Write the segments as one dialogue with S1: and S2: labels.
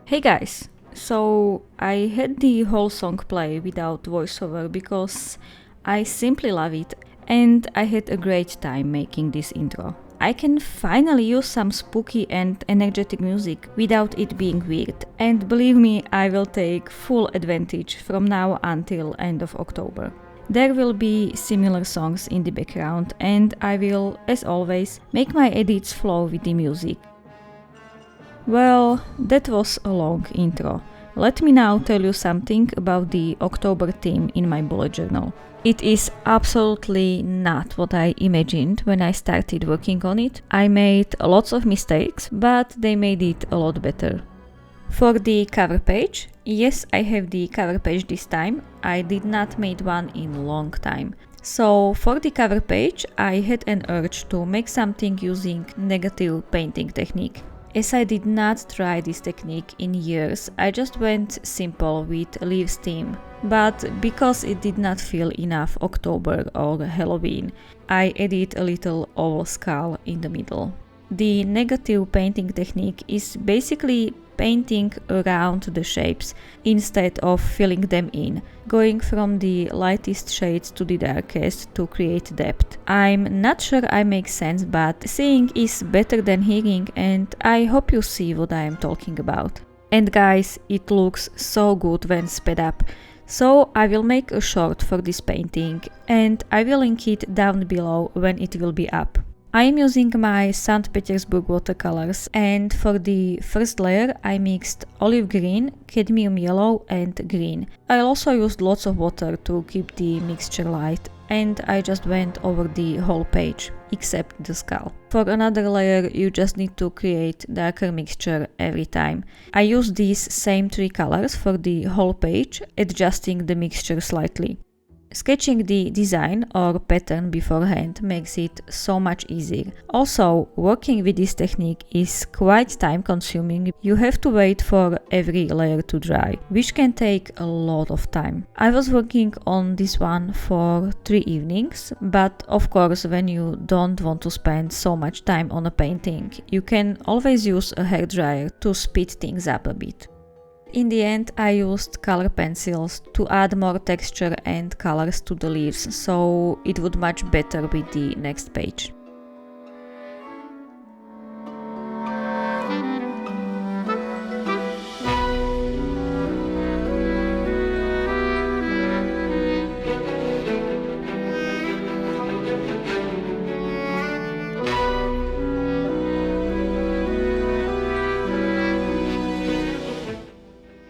S1: Hey guys, so I had the whole song play without voiceover because I simply love it and I had a great time making this intro. I can finally use some spooky and energetic music without it being weird, and believe me, I will take full advantage from now until end of October. There will be similar songs in the background and I will, as always, make my edits flow with the music. Well, that was a long intro. Let me now tell you something about the October theme in my bullet journal. It is absolutely not what I imagined when I started working on it. I made lots of mistakes, but they made it a lot better. For the cover page, yes, I have the cover page this time. I did not make one in a long time. So for the cover page, I had an urge to make something using negative painting technique. As I did not try this technique in years, I just went simple with leaves theme. But because it did not feel enough October or Halloween, I added a little oval skull in the middle. The negative painting technique is basically painting around the shapes instead of filling them in, going from the lightest shades to the darkest to create depth. I'm not sure I make sense, but seeing is better than hearing, and I hope you see what I am talking about. And guys, it looks so good when sped up. So I will make a short for this painting and I will link it down below when it will be up. I am using my St. Petersburg watercolors, and for the first layer I mixed olive green, cadmium yellow and green. I also used lots of water to keep the mixture light, and I just went over the whole page, except the skull. For another layer you just need to create darker mixture every time. I use these same three colors for the whole page, adjusting the mixture slightly. Sketching the design or pattern beforehand makes it so much easier. Also, working with this technique is quite time consuming. You have to wait for every layer to dry, which can take a lot of time. I was working on this one for 3 evenings, but of course when you don't want to spend so much time on a painting, you can always use a hairdryer to speed things up a bit. In the end, I used color pencils to add more texture and colors to the leaves, so it would match better with the next page.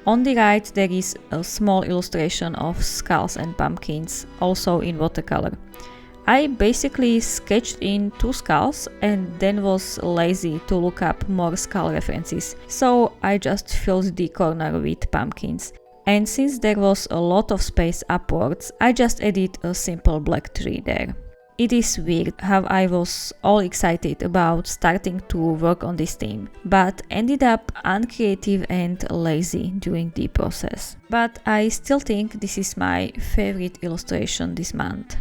S1: On the right there is a small illustration of skulls and pumpkins, also in watercolor. I basically sketched in 2 skulls and then was lazy to look up more skull references, so I just filled the corner with pumpkins. And since there was a lot of space upwards, I just added a simple black tree there. It is weird how I was all excited about starting to work on this theme, but ended up uncreative and lazy during the process. But I still think this is my favorite illustration this month.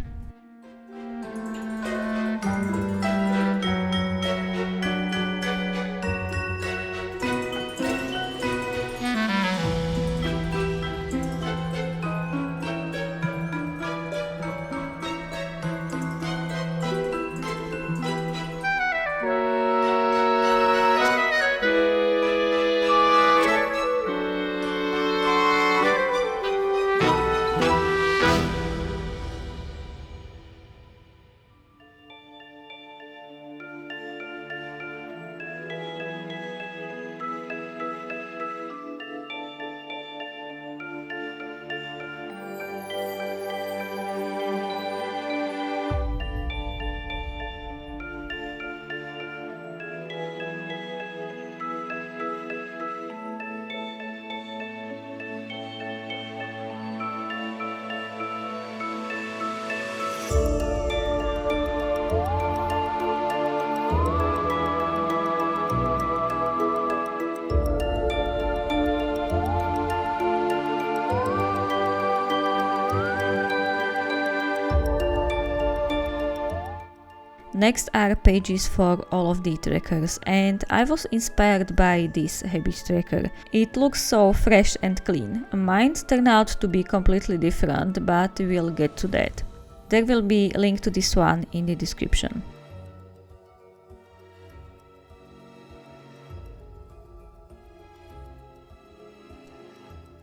S1: Next are pages for all of the trackers, and I was inspired by this habit tracker. It looks so fresh and clean. Mine turned out to be completely different, but we'll get to that. There will be a link to this one in the description.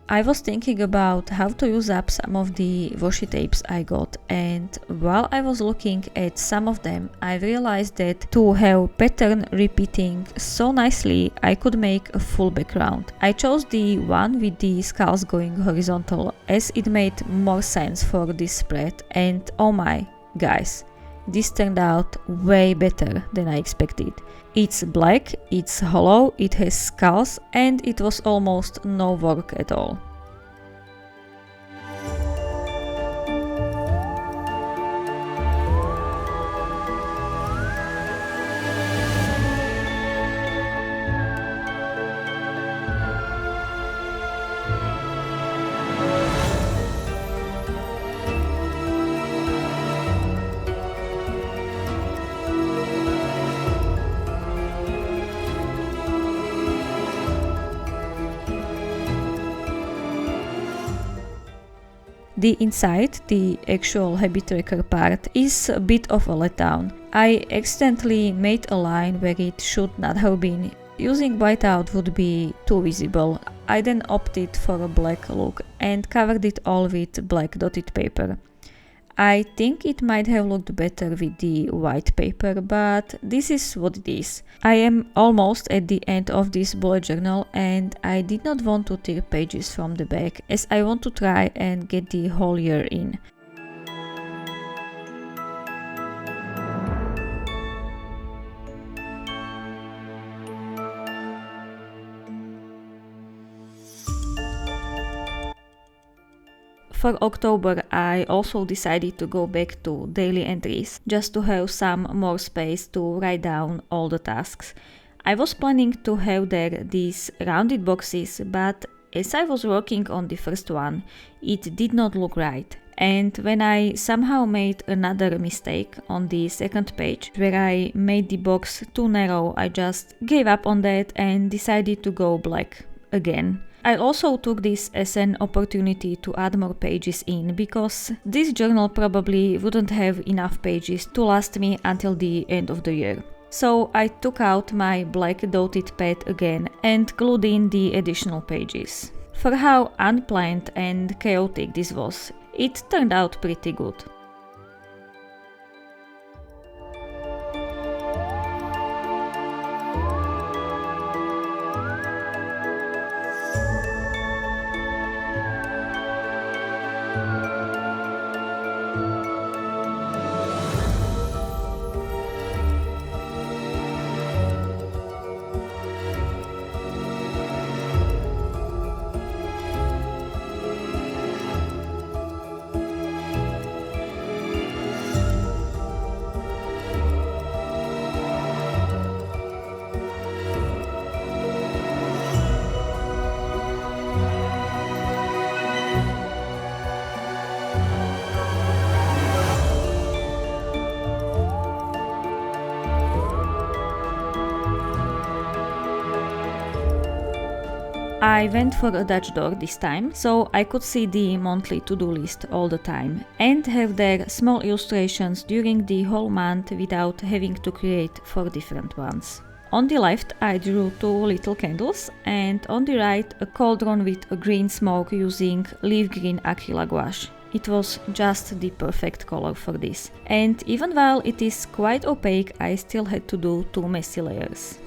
S1: I was thinking about how to use up some of the washi tapes I got, and while I was looking at some of them, I realized that to have pattern repeating so nicely, I could make a full background. I chose the one with the skulls going horizontal as it made more sense for this spread, and oh my, guys, this turned out way better than I expected. It's black, it's hollow, it has skulls, and it was almost no work at all. The inside, the actual habit tracker part, is a bit of a letdown. I accidentally made a line where it should not have been. Using whiteout would be too visible. I then opted for a black look and covered it all with black dotted paper. I think it might have looked better with the white paper, but this is what it is. I am almost at the end of this bullet journal and I did not want to tear pages from the back as I want to try and get the whole year in. For October, I also decided to go back to daily entries, just to have some more space to write down all the tasks. I was planning to have there these rounded boxes, but as I was working on the first one, it did not look right. And when I somehow made another mistake on the second page, where I made the box too narrow, I just gave up on that and decided to go black again. I also took this as an opportunity to add more pages in, because this journal probably wouldn't have enough pages to last me until the end of the year. So I took out my black dotted pad again and glued in the additional pages. For how unplanned and chaotic this was, it turned out pretty good. I went for a Dutch door this time, so I could see the monthly to-do list all the time and have there small illustrations during the whole month without having to create 4 different ones. On the left I drew 2 little candles, and on the right a cauldron with a green smoke using leaf green acrylic gouache. It was just the perfect color for this, and even while it is quite opaque, I still had to do 2 messy layers.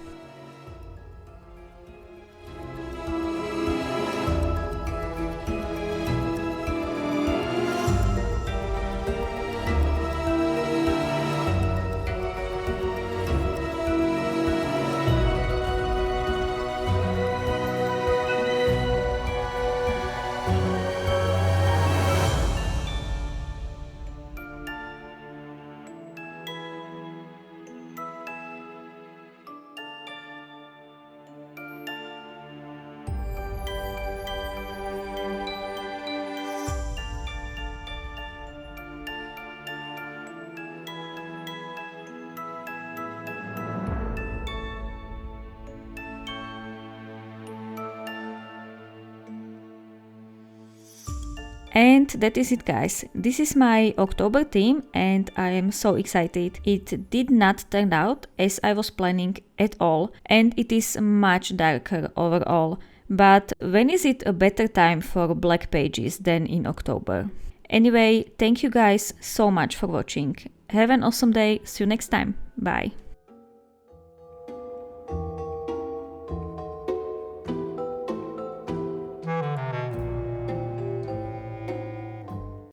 S1: And that is it, guys. This is my October theme and I am so excited. It did not turn out as I was planning at all, and it is much darker overall. But when is it a better time for black pages than in October? Anyway, thank you guys so much for watching. Have an awesome day. See you next time. Bye.